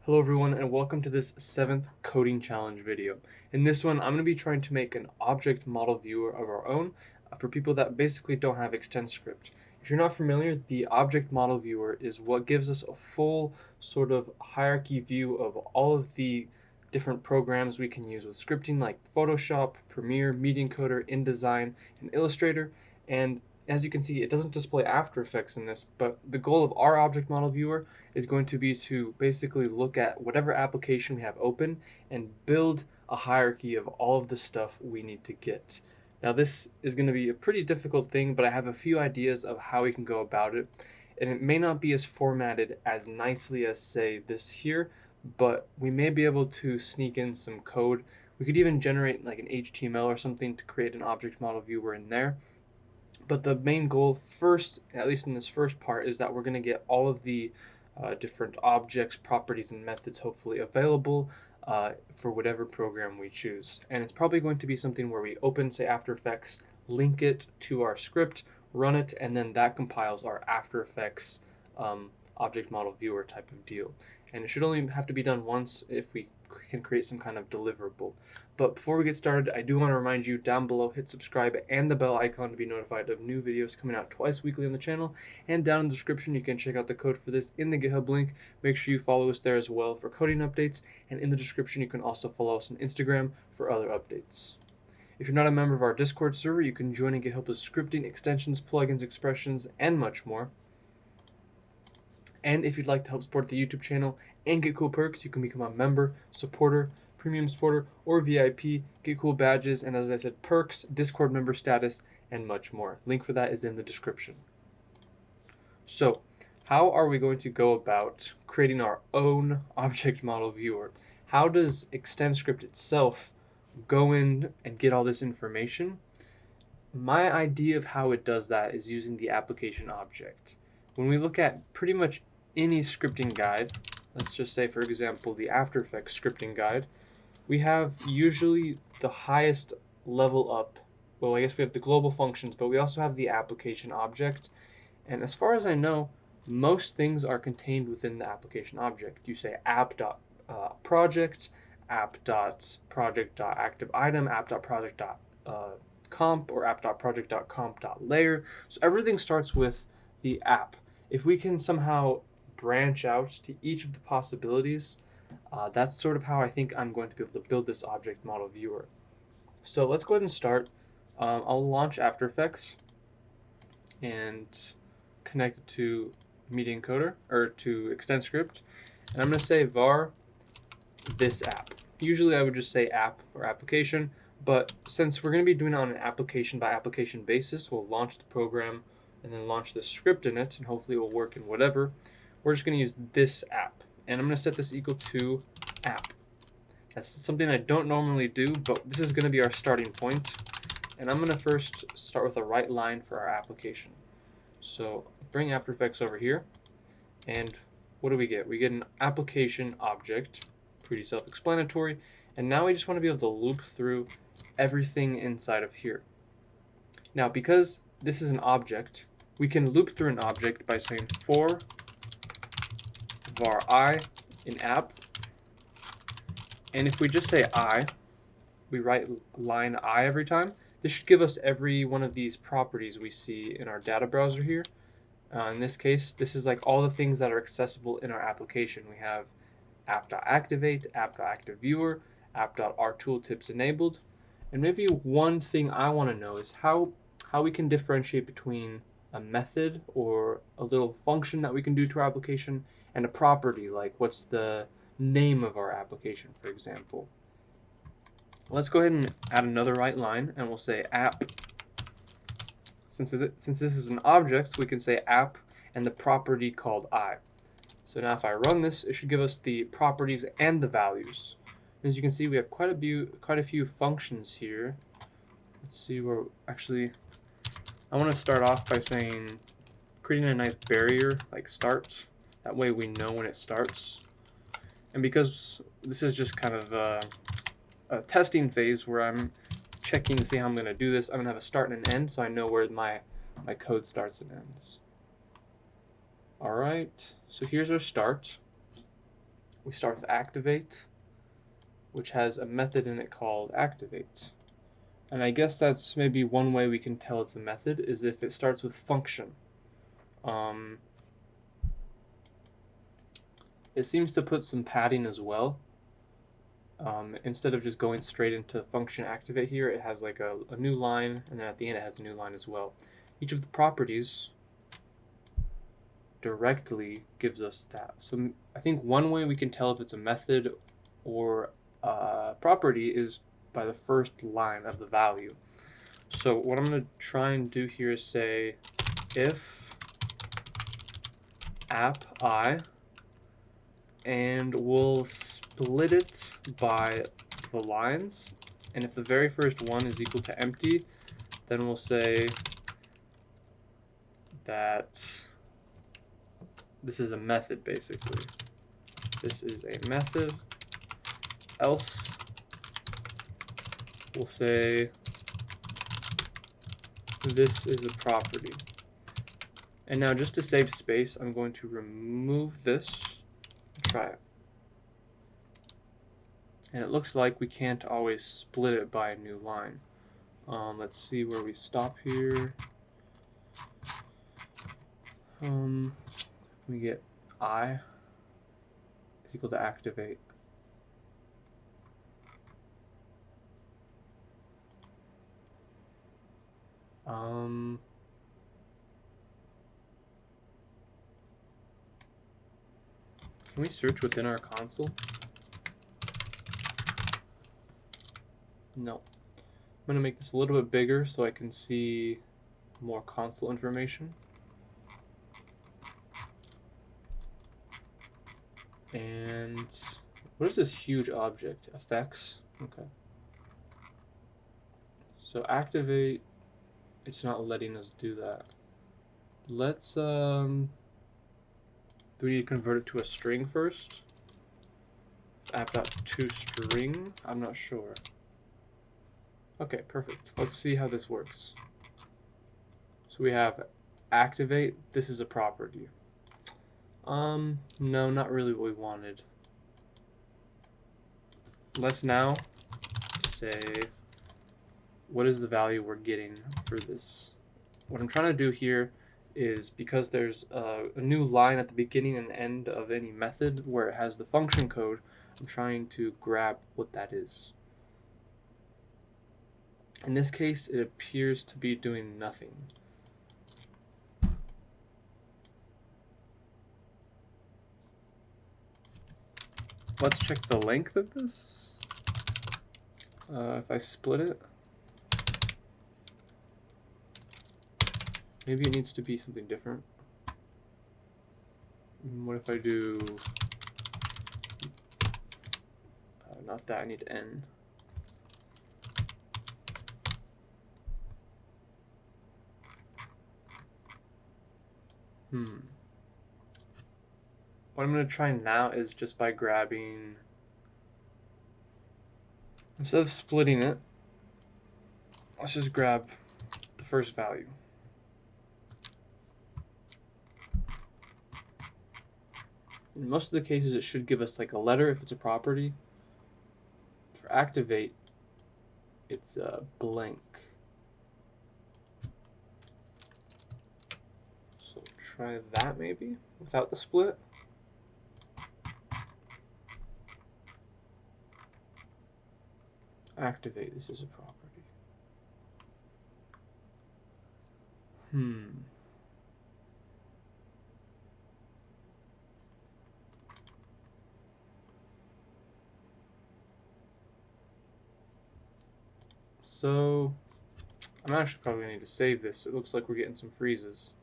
Hello everyone and welcome to this 7th coding challenge video. In this one I'm going to be trying to make an object model viewer of our own for people that basically don't have extendscript. If you're not familiar, the object model viewer is what gives us a full sort of hierarchy view of all of the different programs we can use with scripting like Photoshop, Premiere, Media Encoder, InDesign, and Illustrator. And as you can see, it doesn't display After Effects in this, but the goal of our object model viewer is going to be to basically look at whatever application we have open and build a hierarchy of all of the stuff we need to get. Now this is going to be a pretty difficult thing, but I have a few ideas of how we can go about it. And it may not be as formatted as nicely as, say, this here, but we may be able to sneak in some code. We could even generate like an HTML or something to create an object model viewer in there. But the main goal first, at least in this first part, is that we're going to get all of the different objects, properties, and methods hopefully available for whatever program we choose. And it's probably going to be something where we open, say, After Effects, link it to our script, run it, and then that compiles our After Effects object model viewer type of deal. And it should only have to be done once if we can create some kind of deliverable. But before we get started, I do want to remind you down below, hit subscribe and the bell icon to be notified of new videos coming out twice weekly on the channel. And down in the description, you can check out the code for this in the GitHub link. Make sure you follow us there as well for coding updates. And in the description, you can also follow us on Instagram for other updates. If you're not a member of our Discord server, you can join and get help with scripting, extensions, plugins, expressions, and much more. And if you'd like to help support the YouTube channel and get cool perks, you can become a member, supporter, premium supporter, or VIP, get cool badges, and as I said, perks, Discord member status, and much more. Link for that is in the description. So, how are we going to go about creating our own object model viewer? How does extendscript itself go in and get all this information? My idea of how it does that is using the application object. When we look at pretty much any scripting guide, let's just say, for example, the After Effects scripting guide, we have usually the highest level up. Well, I guess we have the global functions, but we also have the application object. And as far as I know, most things are contained within the application object. You say app.project, app.project.activeItem, app.project.comp, or app.project.comp.layer. So everything starts with the app. If we can somehow branch out to each of the possibilities, that's sort of how I think I'm going to be able to build this object model viewer. So let's go ahead and start. I'll launch After Effects and connect it to Media Encoder, or to extendscript, and I'm going to say var this app. Usually I would just say app or application, but since we're going to be doing it on an application by application basis, we'll launch the program and then launch the script in it, and hopefully it will work in whatever. We're just going to use this app, and I'm going to set this equal to app. That's something I don't normally do, but this is going to be our starting point, and I'm going to first start with a right line for our application. So bring After Effects over here, and what do we get? We get an application object, pretty self-explanatory, and now we just want to be able to loop through everything inside of here. Now, because this is an object, we can loop through an object by saying for var I in app, and if we just say I, we write line I every time. This should give us every one of these properties we see in our data browser here. In this case, this is like all the things that are accessible in our application. We have app.activate, app.activeViewer, app.rTooltips enabled. And maybe one thing I want to know is how we can differentiate between a method or a little function that we can do to our application and a property, like what's the name of our application, for example. Let's go ahead and add another right line, and we'll say app. Since this is an object, we can say app and the property called I. So now if I run this, it should give us the properties and the values. As you can see, we have quite a few functions here. Let's see where actually. I want to start off by saying creating a nice barrier like start. That way we know when it starts. And because this is just kind of a testing phase where I'm checking to see how I'm going to do this, I'm going to have a start and an end so I know where my code starts and ends. Alright, so here's our start. we start with activate, which has a method in it called activate. And I guess that's maybe one way we can tell it's a method, is if it starts with function. It seems to put some padding as well. Instead of just going straight into function activate here, it has like a new line, and then at the end it has a new line as well. Each of the properties directly gives us that. So I think one way we can tell if it's a method or a property is by the first line of the value. So what I'm going to try and do here is say if app I, and we'll split it by the lines, and if the very first one is equal to empty, then we'll say that this is a method, basically. This is a method. Else, we'll say this is a property. And now, just to save space, I'm going to remove this and try it. And it looks like we can't always split it by a new line. Let's see where we stop here. We get I is equal to activate. Can we search within our console? No. I'm going to make this a little bit bigger so I can see more console information. And what is this huge object? Effects? Okay. So activate, it's not letting us do that. Let's, do we need to convert it to a string first? App.toString? I'm not sure. Okay, perfect. Let's see how this works. So we have activate, this is a property. No, not really what we wanted. Let's now say, what is the value we're getting for this? What I'm trying to do here is, because there's a new line at the beginning and end of any method where it has the function code, I'm trying to grab what that is. In this case, it appears to be doing nothing. Let's check the length of this. If I split it, maybe it needs to be something different. What if I do, not that, I need n. What I'm going to try now is just by grabbing, instead of splitting it, let's just grab the first value. In most of the cases, it should give us like a letter if it's a property. For activate, it's blank. So try that maybe without the split. Activate, this is a property. So I'm actually probably gonna need to save this. It looks like we're getting some freezes.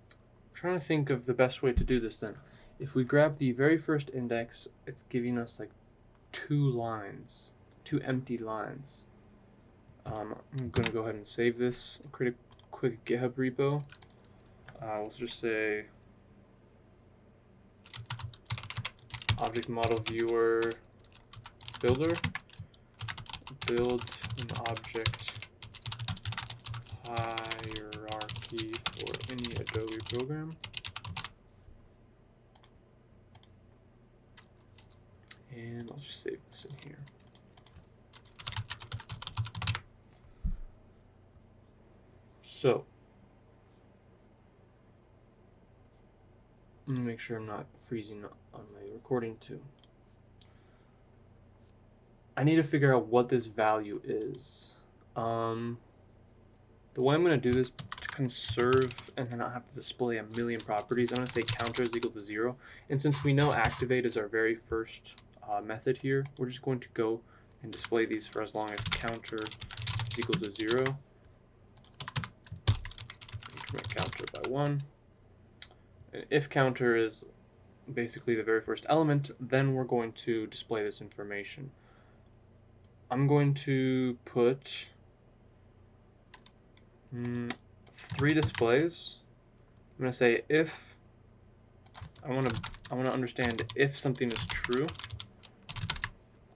I'm trying to think of the best way to do this then. If we grab the very first index, it's giving us like two empty lines. I'm gonna go ahead and save this, create a quick GitHub repo. We'll just say object model viewer builder, build an object hierarchy for any Adobe program. And I'll just save this in here. So I'm gonna make sure I'm not freezing on my recording too. I need to figure out what this value is. The way I'm going to do this to conserve and not have to display a million properties, I'm going to say counter is equal to 0. And since we know activate is our very first method here, we're just going to go and display these for as long as counter is equal to 0. Increment counter by 1. And if counter is basically the very first element, then we're going to display this information. I'm going to put 3 displays. I'm going to say if I want to understand if something is true.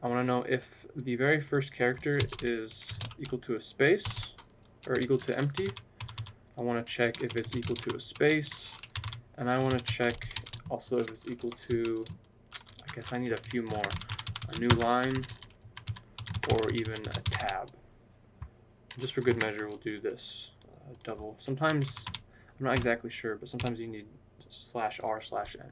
I want to know if the very first character is equal to a space or equal to empty. I want to check if it's equal to a space, and I want to check also if it's equal to, I guess I need a few more, a new line or even a tab. Just for good measure, we'll do this double. Sometimes, I'm not exactly sure, but sometimes you need /r/n.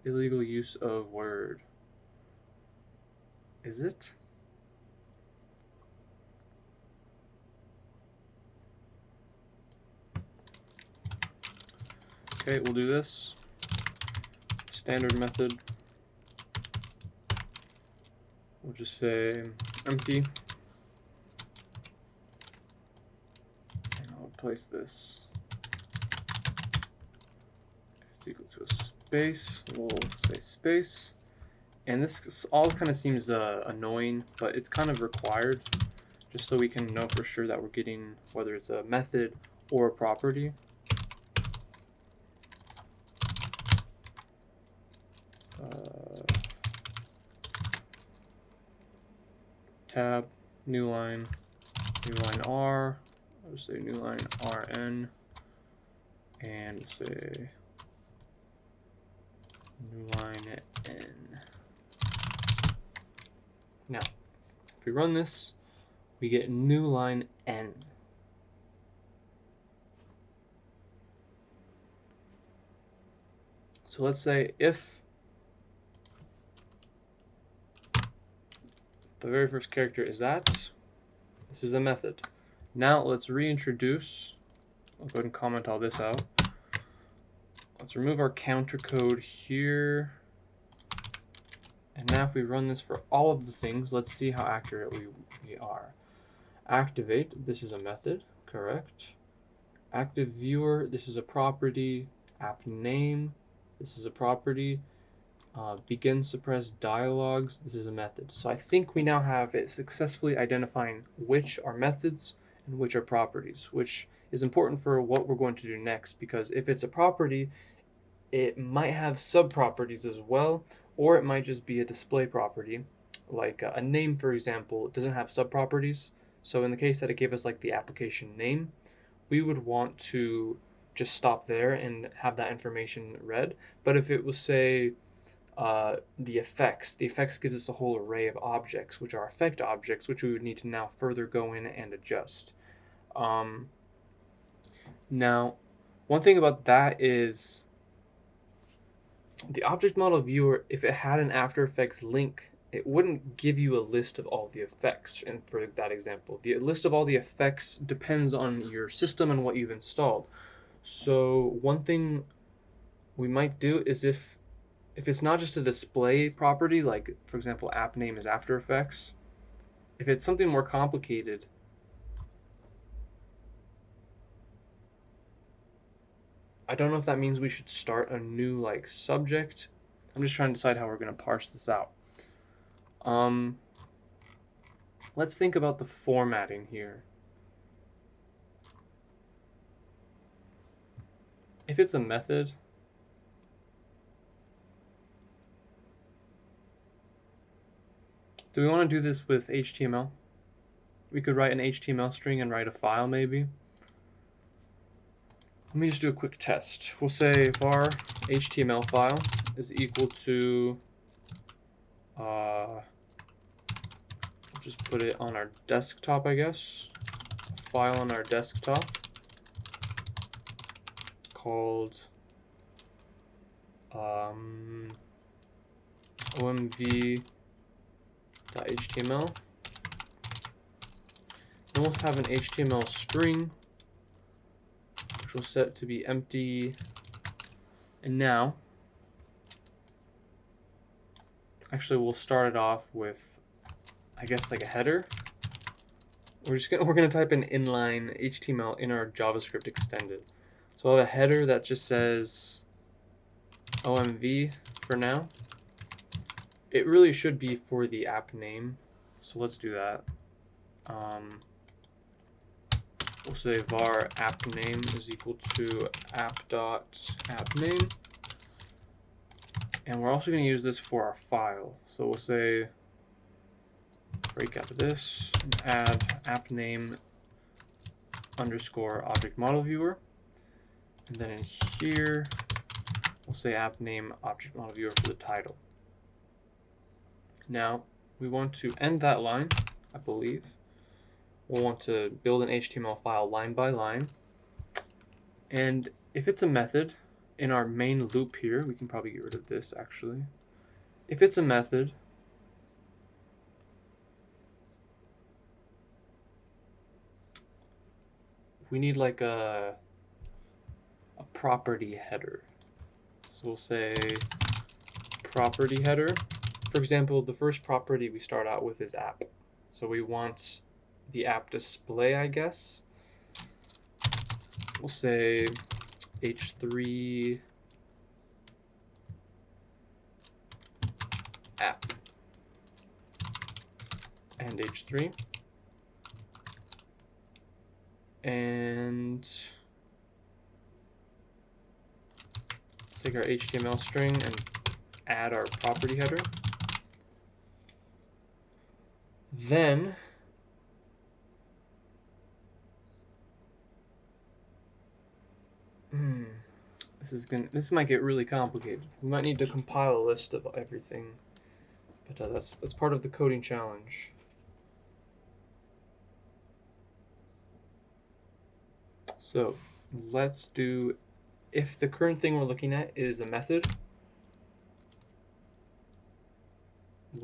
Illegal use of word. Is it? Okay, we'll do this. Standard method. We'll just say empty. And I'll replace this. If it's equal to a space, we'll say space. And this all kind of seems annoying, but it's kind of required just so we can know for sure that we're getting whether it's a method or a property. Tab, new line R, I'll say new line RN, and say new line N. Now, if we run this, we get new line N. So let's say if the very first character is that, this is a method. Now let's reintroduce, I'll go ahead and comment all this out. Let's remove our counter code here. And now if we run this for all of the things, let's see how accurate we are. Activate, this is a method, correct. Active viewer, this is a property. App name, this is a property. Begin suppress dialogues, this is a method. So I think we now have it successfully identifying which are methods and which are properties, which is important for what we're going to do next, because if it's a property, it might have sub-properties as well, or it might just be a display property. Like a name, for example, doesn't have sub-properties. So in the case that it gave us like the application name, we would want to just stop there and have that information read. But if it was, say, the effects gives us a whole array of objects, which are effect objects, which we would need to now further go in and adjust. Now, one thing about that is the object model viewer, if it had an After Effects link, it wouldn't give you a list of all the effects. And for that example, the list of all the effects depends on your system and what you've installed. So one thing we might do is if it's not just a display property, like for example, app name is After Effects, if it's something more complicated, I don't know if that means we should start a new like subject. I'm just trying to decide how we're going to parse this out. Let's think about the formatting here. If it's a method, do we want to do this with HTML? We could write an HTML string and write a file maybe. Let me just do a quick test. We'll say var HTML file is equal to, we'll just put it on our desktop, I guess. A file on our desktop called omv.html. Then we'll have an HTML string, which we'll set to be empty. And now, actually, we'll start it off with, I guess, like a header. We're gonna type in inline HTML in our JavaScript extended. So I'll have a header that just says OMV for now. It really should be for the app name, so let's do that. We'll say var app name is equal to app.appName. And we're also going to use this for our file. So we'll say break out of this and add app name underscore object model viewer. And then in here, we'll say app name object model viewer for the title. Now we want to end that line, I believe. We'll want to build an HTML file line by line. And if it's a method in our main loop here, we can probably get rid of this actually. If it's a method, we need like a property header. So we'll say property header. For example, the first property we start out with is app. So we want the app display, I guess. We'll say h3 app and h3. And take our HTML string and add our property header. Then this might get really complicated. We might need to compile a list of everything, but that's part of the coding challenge. So let's do, if the current thing we're looking at is a method,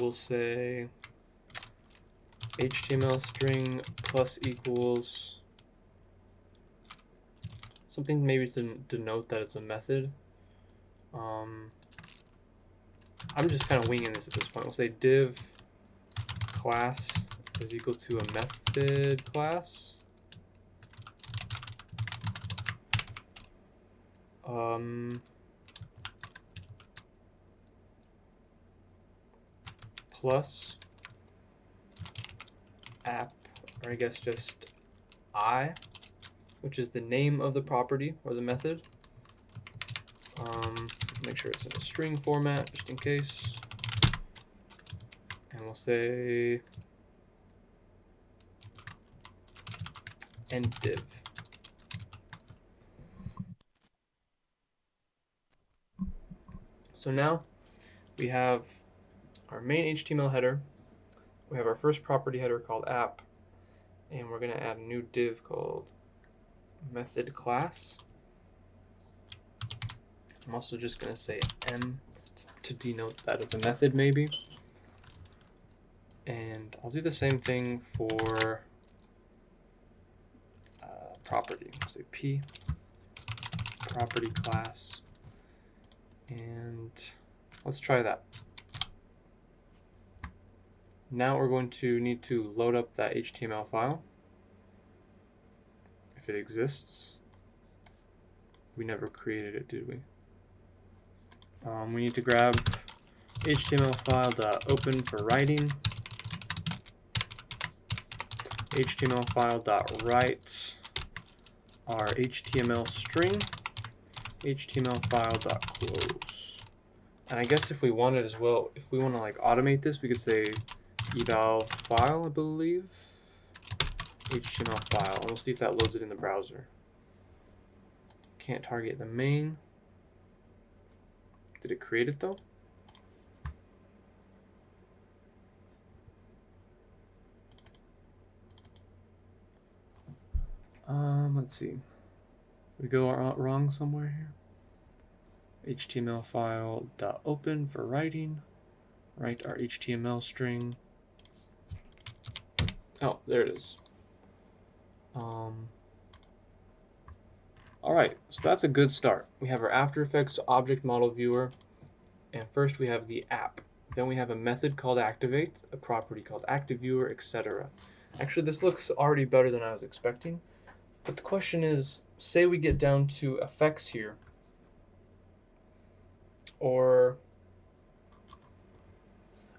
we'll say HTML string plus equals something maybe to denote that it's a method. I'm just kind of winging this at this point. We'll say div class is equal to a method class. Plus app, or I guess just I, which is the name of the property or the method. Make sure it's in a string format just in case. And we'll say end div. So now we have our main HTML header. We have our first property header called app, and we're going to add a new div called method class. I'm also just going to say m to denote that it's a method maybe. And I'll do the same thing for property. Say p property class. And let's try that. Now we're going to need to load up that HTML file, if it exists. We never created it, did we? We need to grab HTML file.open for writing, HTML file.write our HTML string, HTML file.close. And I guess if we wanted as well, if we want to like automate this, we could say eval file, I believe, HTML file, and we'll see if that loads it in the browser. can't target the main. Did it create it though? Let's see. We go wrong somewhere here. HTML file .open for writing. Write our HTML string. Oh, there it is. All right, so that's a good start. We have our After Effects object model viewer, and first we have the app. Then we have a method called activate, a property called active viewer, etc. Actually, this looks already better than I was expecting. But the question is, say we get down to effects here, or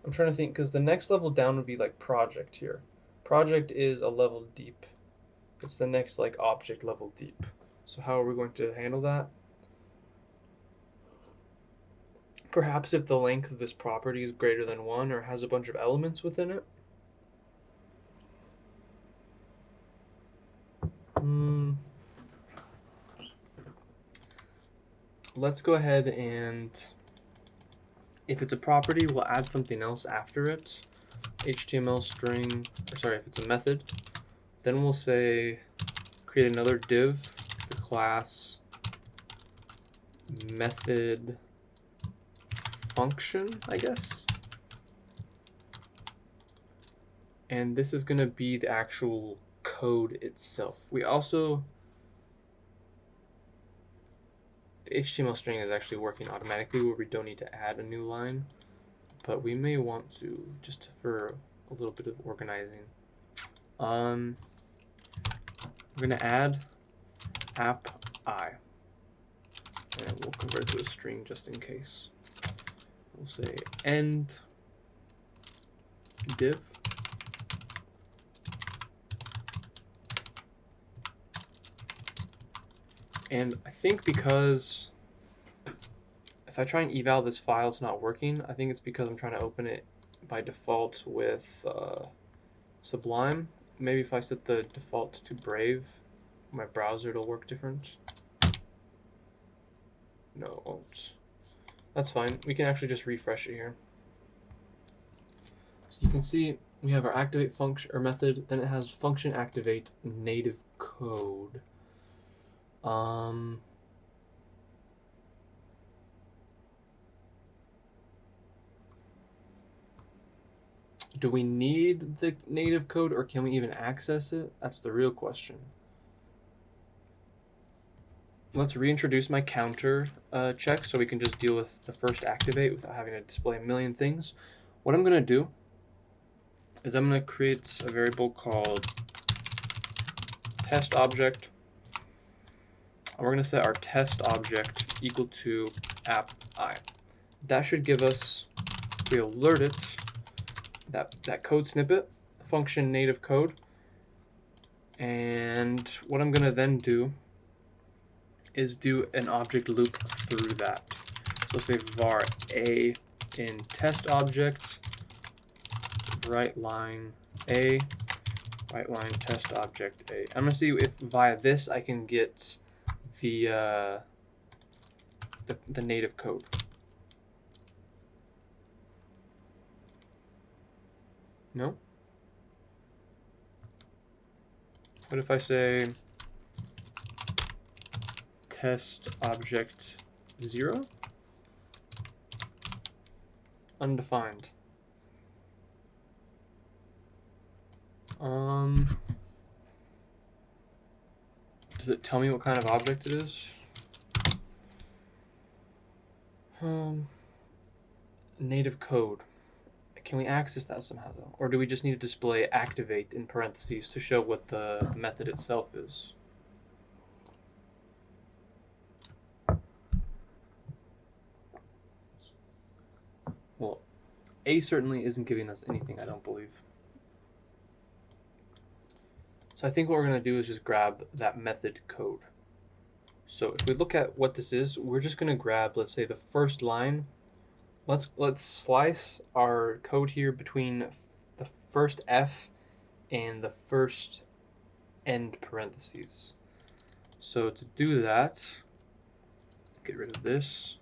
I'm trying to think, because the next level down would be like project here. Project is a level deep. It's the next like object level deep. So how are we going to handle that? Perhaps if the length of this property is greater than 1 or has a bunch of elements within it. Let's go ahead and, if it's a property, we'll add something else after it. HTML string, or sorry, if it's a method, then we'll say create another div, the class method function, I guess. And this is going to be the actual code itself. We also, the HTML string is actually working automatically where we don't need to add a new line, but we may want to just for a little bit of organizing. We're going to add app I, and we'll convert it to a string just in case. We'll say end div. And I think because if I try and eval this file, it's not working. I think it's because I'm trying to open it by default with Sublime. Maybe if I set the default to Brave, my browser, it'll work different. No, it won't. That's fine. We can actually just refresh it here. So you can see we have our activate function or method, then it has function activate native code. Do we need the native code or can we even access it? That's the real question. Let's reintroduce my counter check so we can just deal with the first activate without having to display a million things. What I'm going to do is I'm going to create a variable called test object. And we're going to set our test object equal to app I. That should give us, if we alert it, that code snippet, function native code. And what I'm going to then do is do an object loop through that. So say var a in test object, right line a, right line test object a. I'm going to see if via this I can get the native code. No? What if I say test object 0? Undefined. Does it tell me what kind of object it is? Native code. Can we access that somehow though? Or do we just need to display activate in parentheses to show what the method itself is? Well, A certainly isn't giving us anything, I don't believe. So I think what we're going to do is just grab that method code. So if we look at what this is, we're just going to grab, let's say, the first line. Let's slice our code here between the first F and the first end parentheses. So to do that, get rid of this.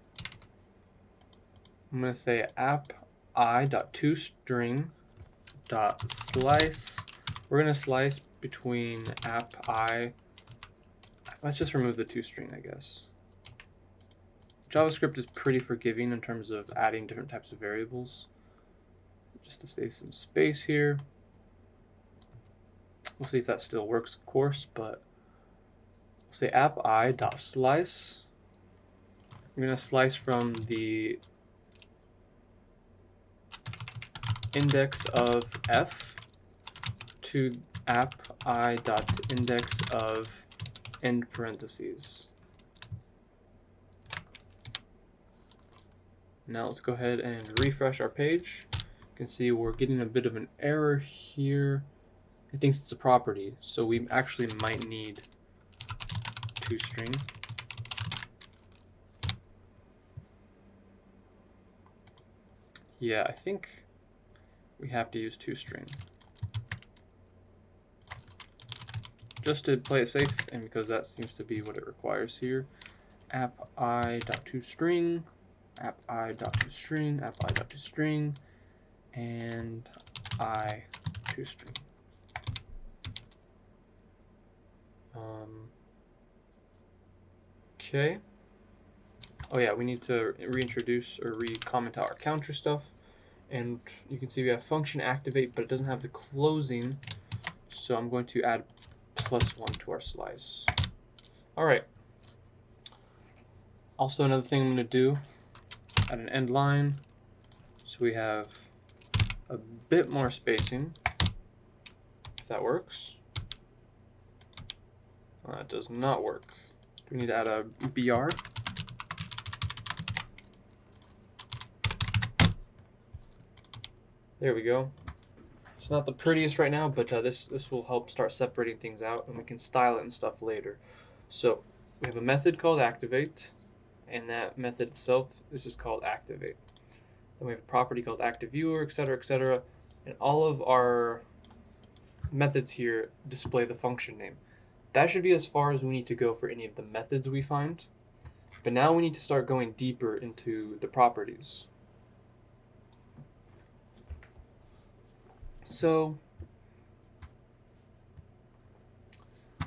I'm going to say app I.toString dot slice. We're going to slice between app I. Let's just remove the toString, I guess. JavaScript is pretty forgiving in terms of adding different types of variables. Just to save some space here. We'll see if that still works, of course, but we'll say app I.slice. We're going to slice from the index of f to app I.index of end parentheses. Now let's go ahead and refresh our page. You can see we're getting a bit of an error here. It thinks it's a property, so we actually might need toString. Yeah, I think we have to use toString. Just to play it safe, and because that seems to be what it requires here. App I.toString, app I.toString, app I.toString, and I.toString. Okay. Oh yeah, we need to reintroduce or re-comment out our counter stuff. And you can see we have function activate, but it doesn't have the closing. So I'm going to add +1 to our slice. All right. Also, another thing I'm going to do, add an end line. So we have a bit more spacing, if that works. That does not work. Do we need to add a BR? There we go. It's not the prettiest right now, but this will help start separating things out, and we can style it and stuff later. So we have a method called activate, and that method itself is just called activate. Then we have a property called activeViewer, etc., etc., and all of our methods here display the function name. That should be as far as we need to go for any of the methods we find. But now we need to start going deeper into the properties. So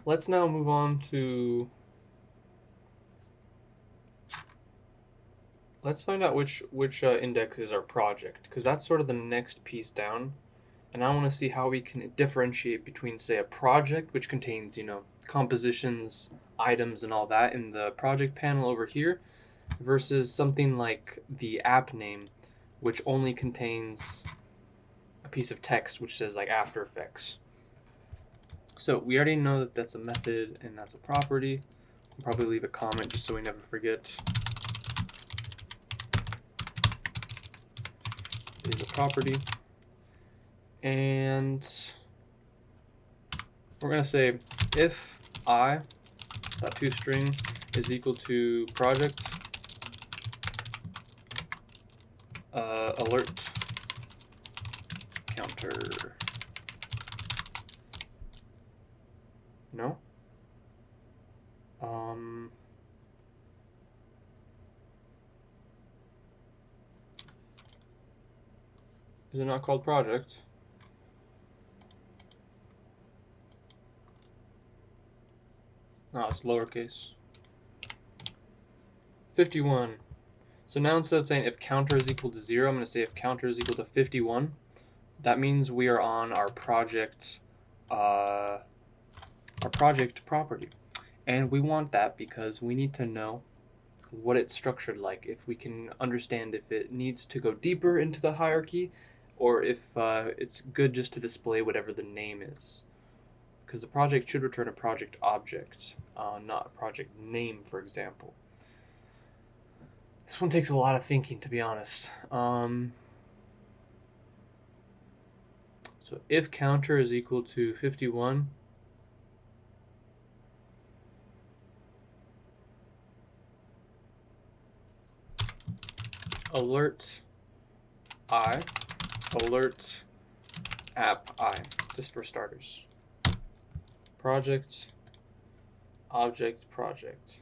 let's now move on to, let's find out which index is our project, because that's sort of the next piece down. And I want to see how we can differentiate between, say, a project, which contains, compositions, items, and all that in the project panel over here, versus something like the app name, which only contains a piece of text which says like After Effects. So we already know that that's a method and that's a property. We'll probably leave a comment just so we never forget. It is a property. And we're going to say if I.toString is equal to project alert counter. No? Is it not called project? Oh, it's lowercase. 51. So now instead of saying if counter is equal to 0, I'm going to say if counter is equal to 51. That means we are on our project property. And we want that because we need to know what it's structured like, if we can understand if it needs to go deeper into the hierarchy or if it's good just to display whatever the name is. Because the project should return a project object, not a project name, for example. This one takes a lot of thinking, to be honest. So if counter is equal to 51, alert app I, just for starters. Project, object, project.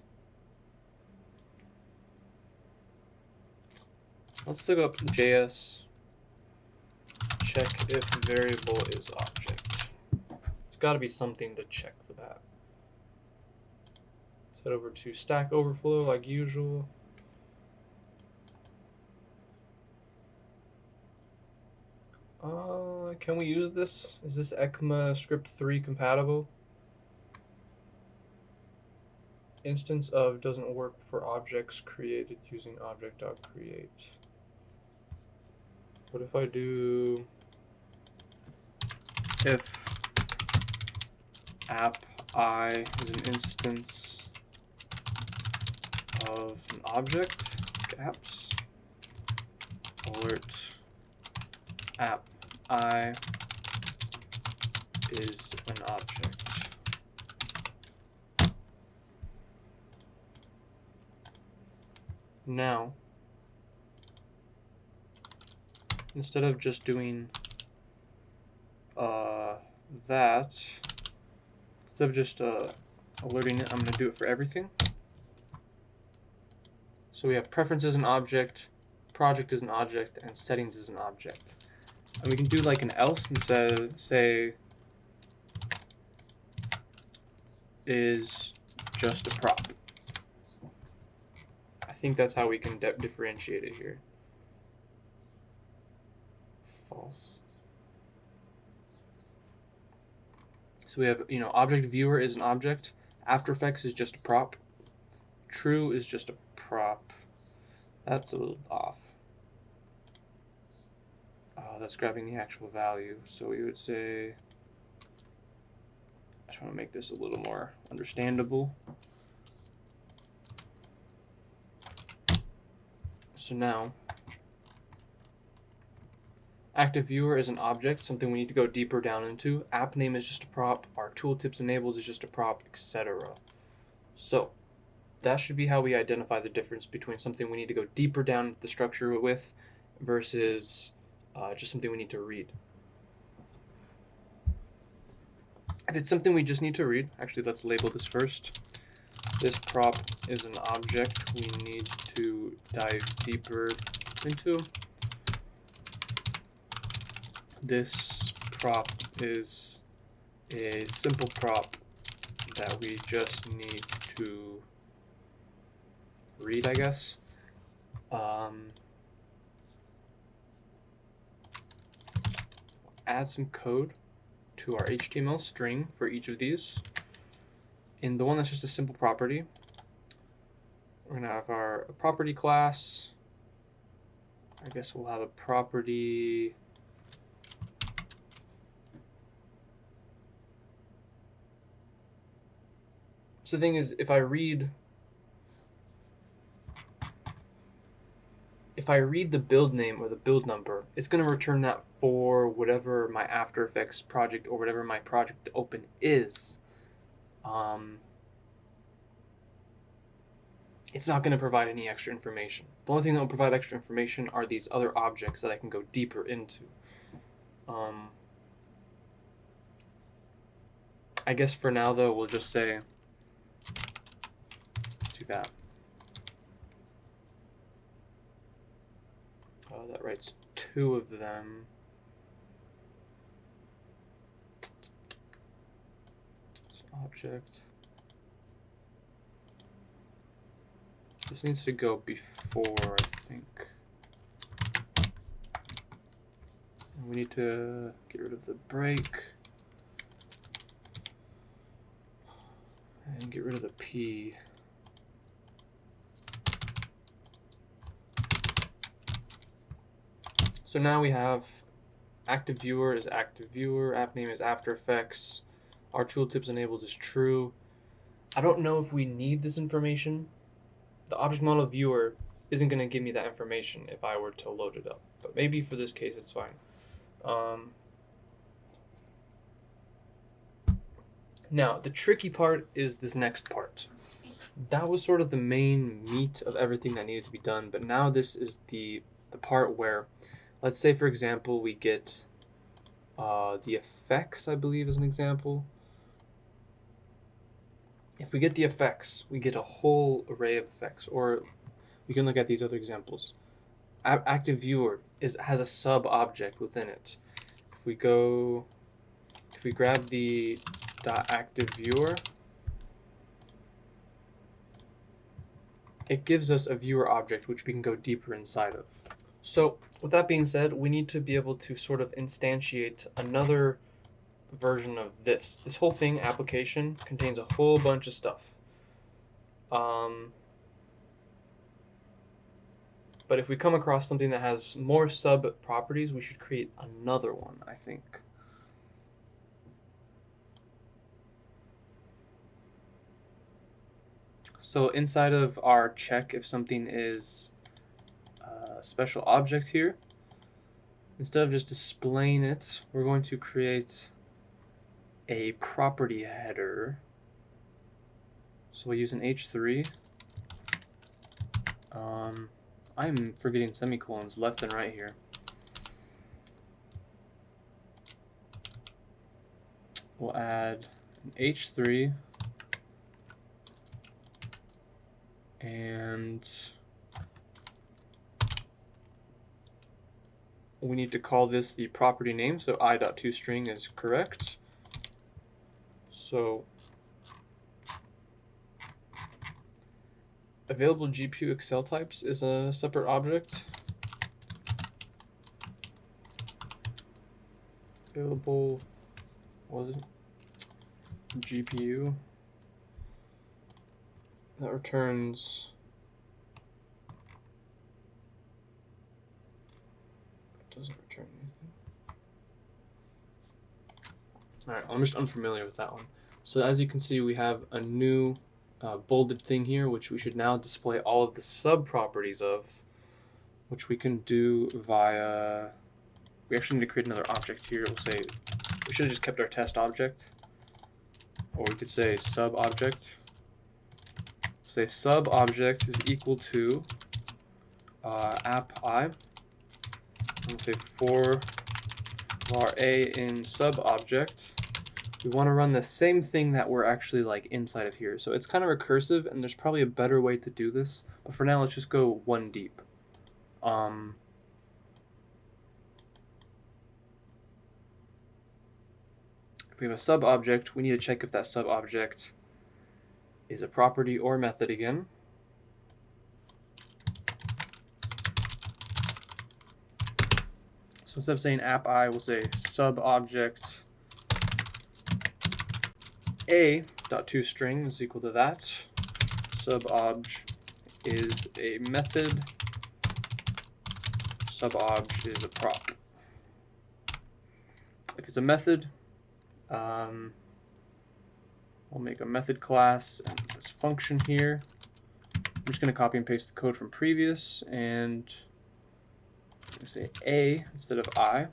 Let's look up JS check if variable is object. It's got to be something to check for that. Head over to Stack Overflow like usual. Can we use this? Is this ECMAScript 3 compatible? Instance of doesn't work for objects created using object.create. What if I do if app I is an instance of an object, apps, alert app I is an object. Now, instead of just doing instead of just alerting it, I'm going to do it for everything. So we have preference as an object, project as an object, and settings as an object. And we can do like an else instead of say is just a prop. I think that's how we can differentiate it here. False. So we have, object viewer is an object. After Effects is just a prop. True is just a prop. That's a little off. That's grabbing the actual value. So we would say, I just want to make this a little more understandable. So now, active viewer is an object, something we need to go deeper down into. App name is just a prop. Our tooltips enabled is just a prop, etc. So that should be how we identify the difference between something we need to go deeper down into the structure with versus just something we need to read. If it's something we just need to read, actually let's label this first. This prop is an object we need to dive deeper into. This prop is a simple prop that we just need to read, I guess. Add some code to our HTML string for each of these. In the one that's just a simple property, we're going to have our property class. I guess we'll have a property So the thing is, if I read the build name or the build number, it's going to return that for whatever my After Effects project or whatever my project to open is. It's not going to provide any extra information. The only thing that will provide extra information are these other objects that I can go deeper into. I guess for now, though, we'll just say do that. That writes two of them. So object. This needs to go before, I think. We need to get rid of the break. And get rid of the P. So now we have active viewer is active viewer, app name is After Effects, our tooltips enabled is true. I don't know if we need this information. The object model viewer isn't going to give me that information if I were to load it up, but maybe for this case it's fine. Now, the tricky part is this next part. That was sort of the main meat of everything that needed to be done, but now this is the part where, let's say, for example, we get the effects, I believe, as an example. If we get the effects, we get a whole array of effects, or we can look at these other examples. active viewer has a sub object within it. If we grab the .active viewer, it gives us a viewer object which we can go deeper inside of. So with that being said, we need to be able to sort of instantiate another version of this. This whole thing, application, contains a whole bunch of stuff. But if we come across something that has more sub properties, we should create another one, I think. So inside of our check, if something is a special object here, instead of just displaying it, we're going to create a property header. So we'll use an H3. I'm forgetting semicolons left and right here. We'll add an H3 and we need to call this the property name, so i.toString is correct. So available GPU Excel types is a separate object. Available, what was it? GPU. That returns. It doesn't return anything. Alright, I'm just unfamiliar with that one. So as you can see, we have a new bolded thing here, which we should now display all of the sub-properties of, which we can do via... We actually need to create another object here. We'll say, we should have just kept our test object. Or we could say sub-object. Say sub-object is equal to app I. And say for var a in sub-object. We want to run the same thing that we're actually like inside of here. So it's kind of recursive, and there's probably a better way to do this. But for now, let's just go one deep. If we have a sub-object, we need to check if that sub-object is a property or method again. So instead of saying app I, we'll say sub-object a.toString is equal to that. Sub-obj is a method. Sub-obj is a prop. If it's a method, we'll make a method class and this function here. I'm just going to copy and paste the code from previous, and I'm going to say a instead of I,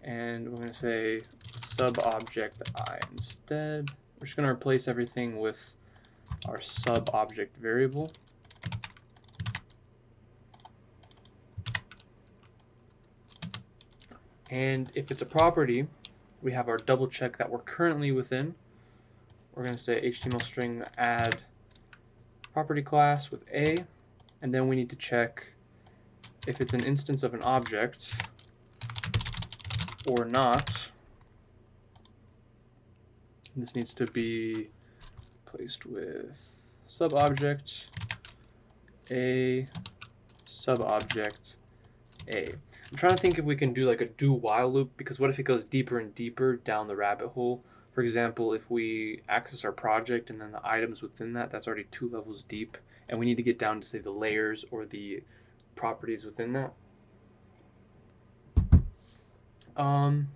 and we're going to say sub-object I instead. We're just going to replace everything with our sub-object variable. And if it's a property, we have our double check that we're currently within. We're going to say HTML string add property class with a, and then we need to check if it's an instance of an object or not. This needs to be placed with sub-object a, sub-object a. I'm trying to think if we can do like a do-while loop, because what if it goes deeper and deeper down the rabbit hole? For example, if we access our project and then the items within that, that's already 2 levels deep, and we need to get down to say the layers or the properties within that. Then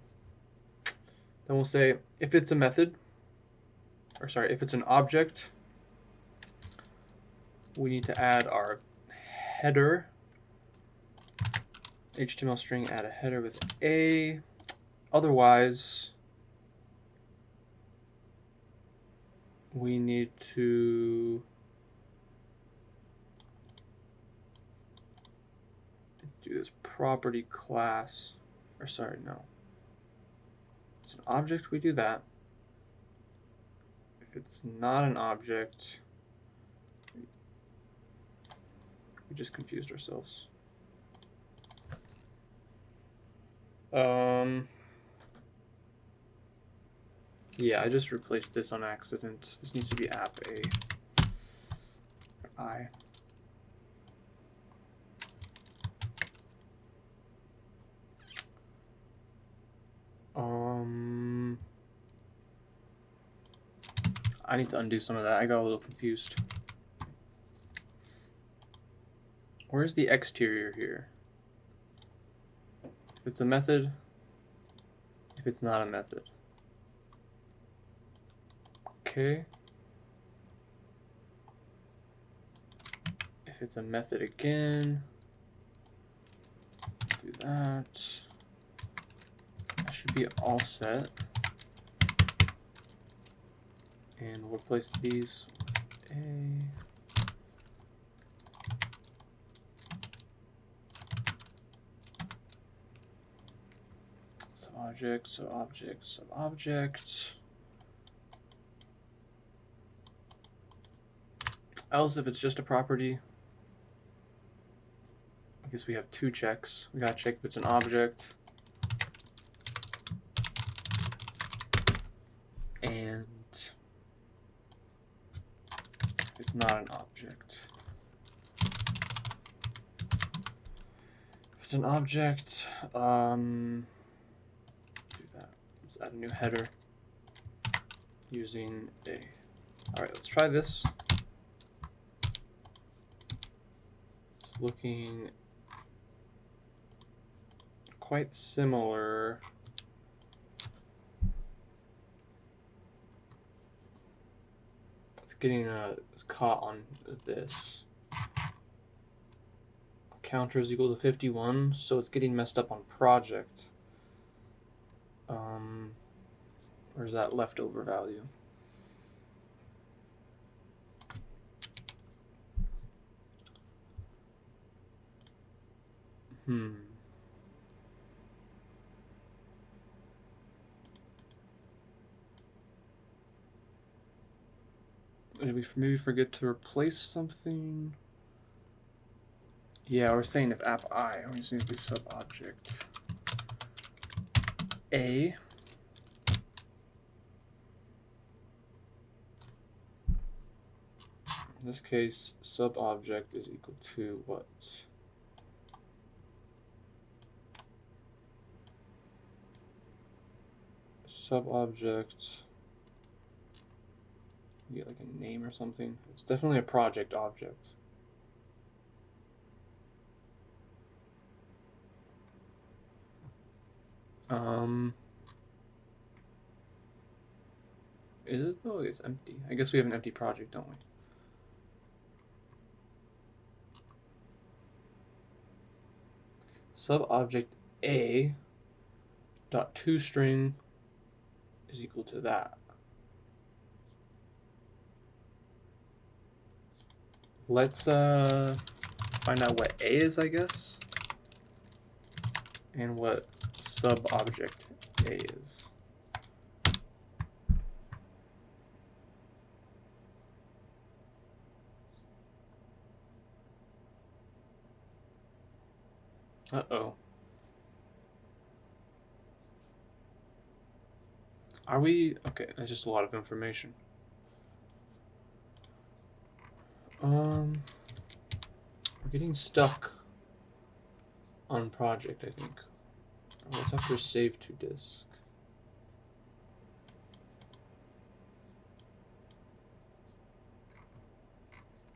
we'll say if it's a method, or sorry, if it's an object, we need to add our header. HTML string add a header with a. Otherwise, we need to do this property class, or sorry, no. It's an object, we do that. If it's not an object, we just confused ourselves. Yeah, I just replaced this on accident. This needs to be app A. I. I need to undo some of that. I got a little confused. Where's the exterior here? If it's a method, if it's not a method. Okay. If it's a method again, do that. That should be all set. And we'll replace these with a. Subobject, subobject, subobject. Else, if it's just a property, I guess we have two checks. We gotta check if it's an object. And if it's not an object. If it's an object, do that. Let's add a new header using a. All right, let's try this. It's looking quite similar. It's getting caught on this. Counter is equal to 51, so it's getting messed up on project. Where's that leftover value? Did we maybe forget to replace something? Yeah, we're saying if app I, we just need to be subobject A. In this case, subobject is equal to what? Subobject. You get like a name or something. It's definitely a project object. Is it though? It's empty. I guess we have an empty project, don't we? Subobject A dot toString is equal to that. Let's find out what A is, I guess, and what subobject A is. Uh-oh. Are we? Okay, that's just a lot of information. We're getting stuck on project, I think. What's after save to disk?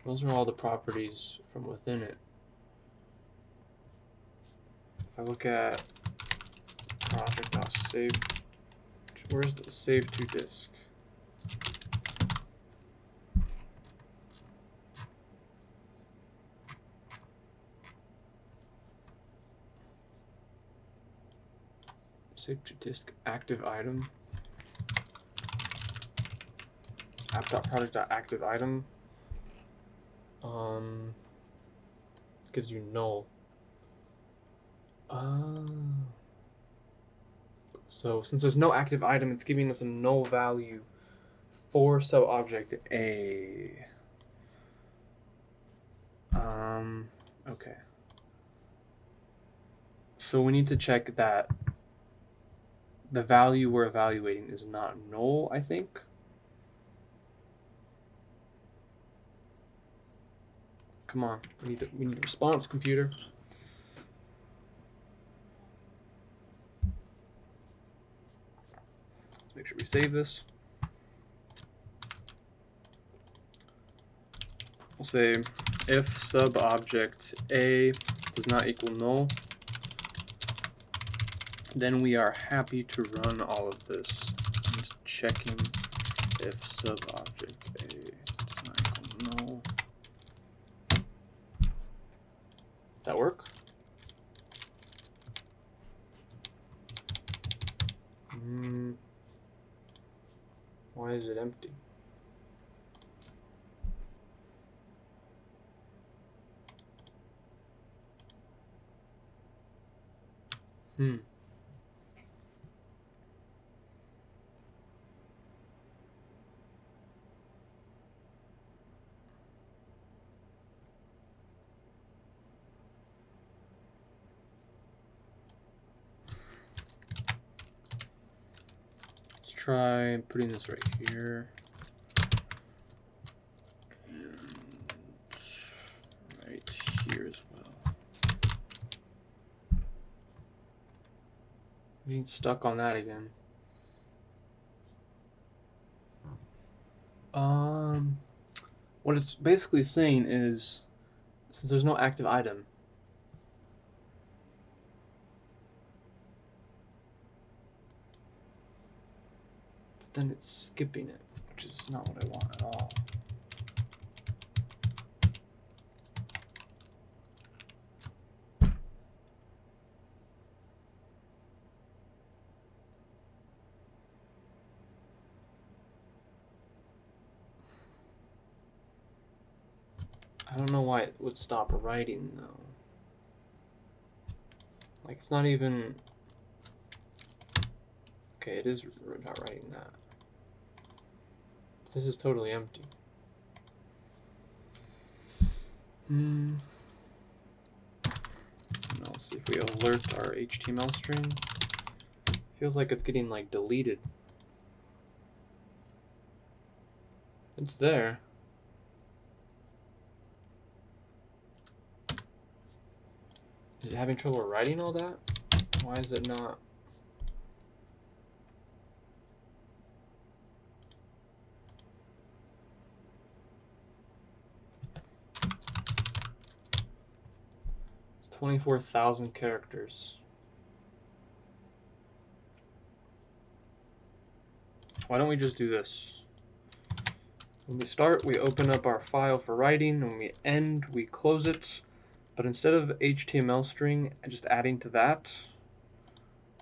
Those are all the properties from within it. If I look at project.save, where's the save to disk? Save to disk active item. App.project.active item. Gives you null. So since there's no active item, it's giving us a null value for subobject A. Okay. So we need to check that the value we're evaluating is not null, I think. Come on, we need a response, computer. Let's make sure we save this. We'll say if sub object A does not equal null, then we are happy to run all of this and checking if sub object A does not equal null. That work? Why is it empty? Let's try putting this right here. And right here as well. Being stuck on that again. What it's basically saying is, since there's no active item, but then it's skipping it, which is not what I want at all. I don't know why it would stop writing though. Like it's not even. Okay, it is not writing that. This is totally empty. Now let's see if we alert our HTML string. Feels like it's getting like deleted. It's there. Is it having trouble writing all that? Why is it not? It's 24,000 characters. Why don't we just do this? When we start, we open up our file for writing. When we end, we close it. But instead of HTML string and just adding to that,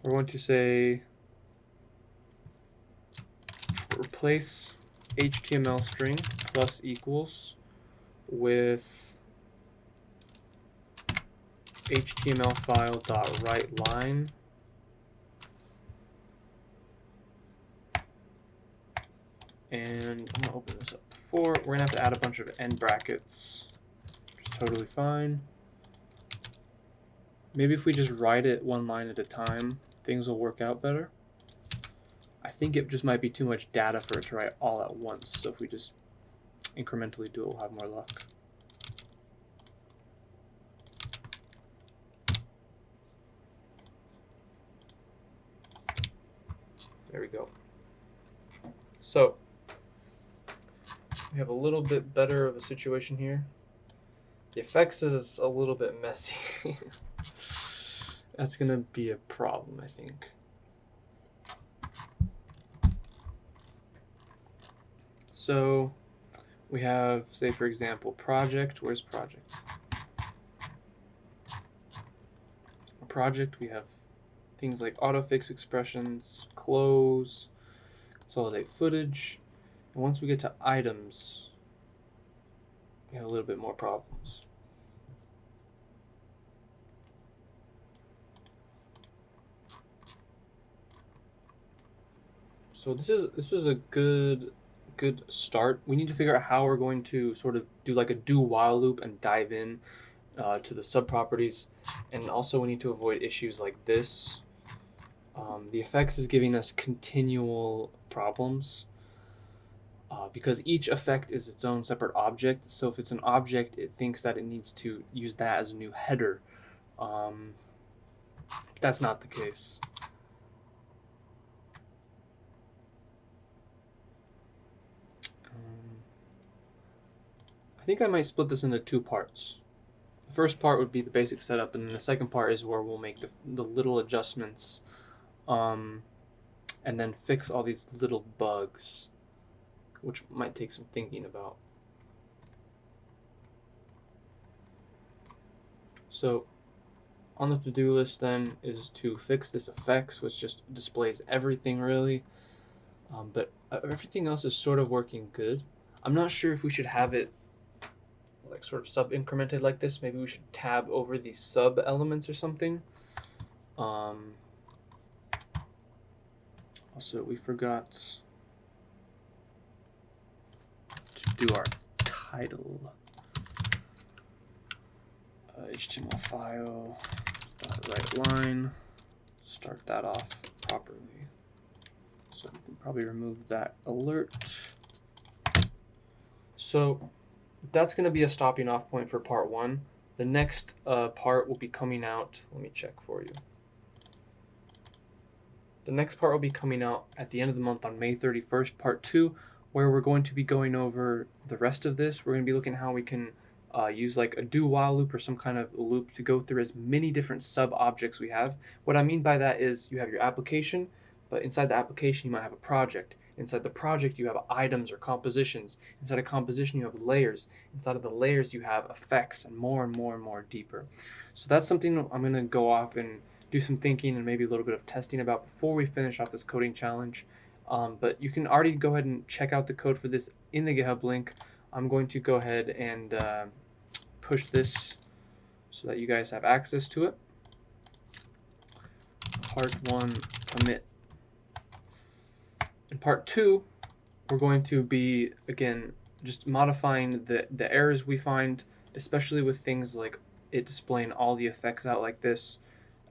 we're going to say replace HTML string plus equals with HTML file dot write line and I'm gonna open this up before. We're gonna have to add a bunch of end brackets, which is totally fine. Maybe if we just write it one line at a time, things will work out better. I think it just might be too much data for it to write all at once, so if we just incrementally do it, we'll have more luck. There we go. So we have a little bit better of a situation here. The effects is a little bit messy. That's gonna be a problem, I think. So we have, say for example, project. Where's project? A project, we have things like autofix expressions, close, consolidate footage. And once we get to items, we have a little bit more problems. So this is a good start. We need to figure out how we're going to sort of do like a do while loop and dive in to the subproperties, and also we need to avoid issues like this, The effects is giving us continual problems because each effect is its own separate object. So if it's an object, it thinks that it needs to use that as a new header. That's not the case. I think I might split this into two parts. The first part would be the basic setup, and then the second part is where we'll make the little adjustments and then fix all these little bugs, which might take some thinking about. So on the to-do list then is to fix this effects, which just displays everything really, but everything else is sort of working good. I'm not sure if we should have it like sort of sub-incremented like this. Maybe we should tab over these sub elements or something. Also, we forgot to do our title. HTML file, right line, start that off properly. So we can probably remove that alert. So that's going to be a stopping off point for part 1. The next part will be coming out. Let me check for you. The next part will be coming out at the end of the month on May 31st, part 2, where we're going to be going over the rest of this. We're going to be looking at how we can use like a do while loop or some kind of loop to go through as many different sub objects we have. What I mean by that is you have your application, but inside the application you might have a project. Inside the project you have items or compositions. Inside a composition you have layers. Inside of the layers you have effects, and more and more and more deeper. So that's something I'm going to go off and do some thinking and maybe a little bit of testing about before we finish off this coding challenge. But you can already go ahead and check out the code for this in the GitHub link. I'm going to go ahead and push this so that you guys have access to it. Part 1 commit. In part 2, we're going to be, again, just modifying the errors we find, especially with things like it displaying all the effects out like this.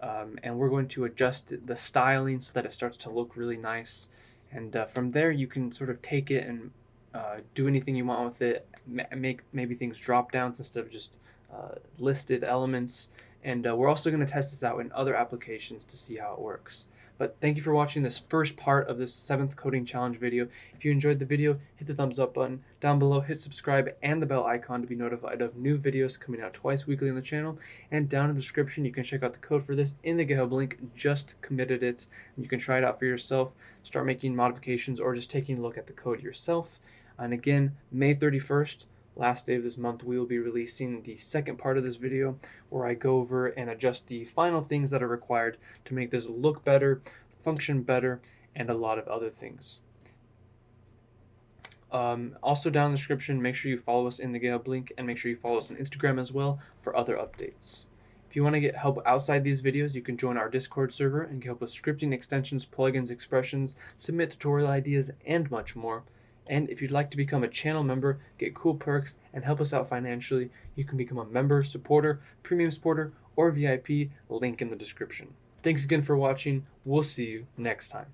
And we're going to adjust the styling so that it starts to look really nice. And from there, you can sort of take it and do anything you want with it, make maybe things drop downs instead of just listed elements. And we're also going to test this out in other applications to see how it works. But thank you for watching this first part of this 7th coding challenge video. If you enjoyed the video, hit the thumbs up button. Down below, hit subscribe and the bell icon to be notified of new videos coming out twice weekly on the channel. And down in the description, you can check out the code for this in the GitHub link. Just committed it. And you can try it out for yourself, start making modifications, or just taking a look at the code yourself. And again, May 31st, last day of this month, we will be releasing the second part of this video where I go over and adjust the final things that are required to make this look better, function better, and a lot of other things. Also down in the description, make sure you follow us in the GitHub link, and make sure you follow us on Instagram as well for other updates. If you want to get help outside these videos, you can join our Discord server and get help with scripting, extensions, plugins, expressions, submit tutorial ideas, and much more. And if you'd like to become a channel member, get cool perks, and help us out financially, you can become a member, supporter, premium supporter, or VIP, link in the description. Thanks again for watching. We'll see you next time.